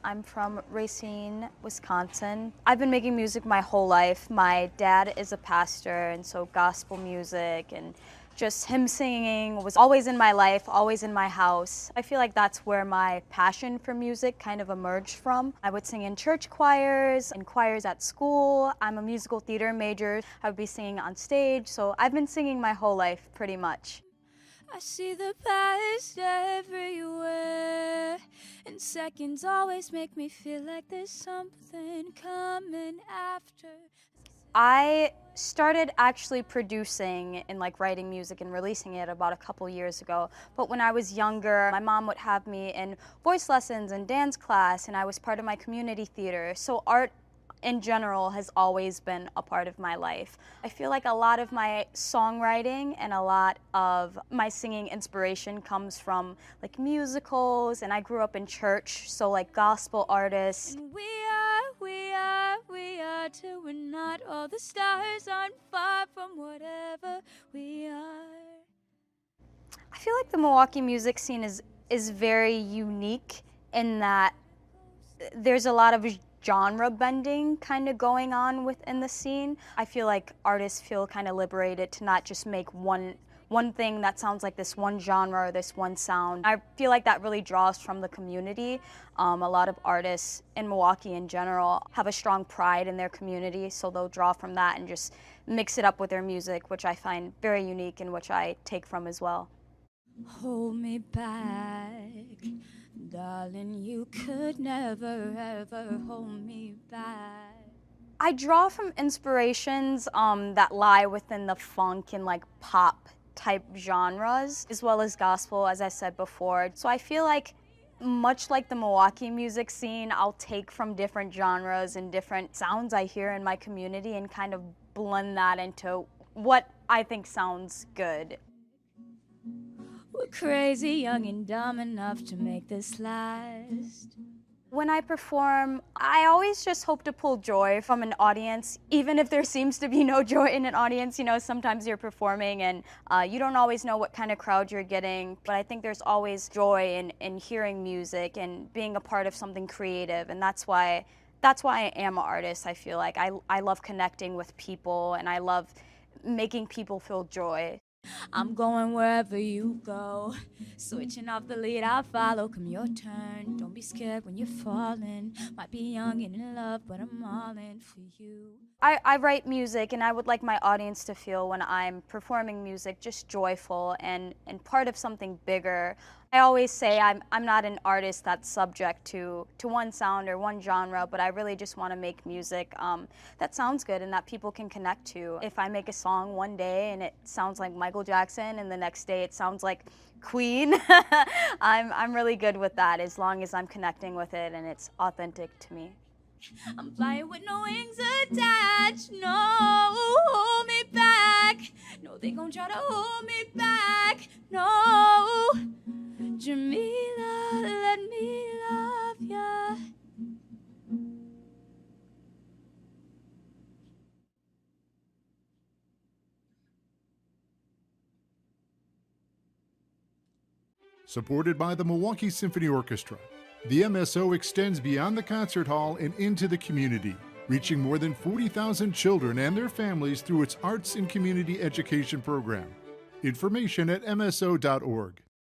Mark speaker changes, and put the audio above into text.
Speaker 1: I'm from Racine, Wisconsin. I've been making music my whole life. My dad is a pastor, and so gospel music and just him singing was always in my life, always in my house. I feel like that's where my passion for music kind of emerged from. I would sing in church choirs and choirs at school. I'm a musical theater major. I would be singing on stage, so I've been singing my whole life pretty much.
Speaker 2: I see the past everywhere, and seconds always make me feel like there's something coming after.
Speaker 1: I started actually producing and like writing music and releasing it about a couple years ago. But when I was younger, my mom would have me in voice lessons and dance class, and I was part of my community theater. So art in general has always been a part of my life. I feel like a lot of my songwriting and a lot of my singing inspiration comes from like musicals, and I grew up in church, so like gospel artists.
Speaker 2: And we are till we're not. All the stars aren't far from whatever we are.
Speaker 1: I feel like the Milwaukee music scene is very unique in that there's a lot of genre bending kind of going on within the scene. I feel like artists feel kind of liberated to not just make one thing that sounds like this one genre or this one sound. I feel like that really draws from the community. A lot of artists in Milwaukee in general have a strong pride in their community, so they'll draw from that and just mix it up with their music, which I find very unique and which I take from as well.
Speaker 2: Hold me back, darling, you could never ever hold me back.
Speaker 1: I draw from inspirations that lie within the funk and like pop type genres, as well as gospel, as I said before. So I feel like, much like the Milwaukee music scene, I'll take from different genres and different sounds I hear in my community and kind of blend that into what I think sounds good.
Speaker 2: We're crazy, young and dumb enough to make this last.
Speaker 1: When I perform, I always just hope to pull joy from an audience, even if there seems to be no joy in an audience. You know, sometimes you're performing and you don't always know what kind of crowd you're getting, but I think there's always joy in hearing music and being a part of something creative, and that's why I am an artist. I feel like I love connecting with people, and I love making people feel joy.
Speaker 2: I'm going wherever you go, switching off the lead, I'll follow. Come your turn, don't be scared when you're falling. Might be young and in love, but I'm all in for you.
Speaker 1: I write music, and I would like my audience to feel when I'm performing music just joyful and part of something bigger. I always say I'm not an artist that's subject to one sound or one genre, but I really just want to make music that sounds good and that people can connect to. If I make a song one day and it sounds like Michael Jackson and the next day it sounds like Queen, I'm really good with that, as long as I'm connecting with it and it's authentic to me.
Speaker 2: I'm flying with no wings attached. No, hold me back. No, they gon' try to hold me back. No, Jamila, let me love ya.
Speaker 3: Supported by the Milwaukee Symphony Orchestra, the MSO extends beyond the concert hall and into the community, reaching more than 40,000 children and their families through its arts and community education program. Information at mso.org.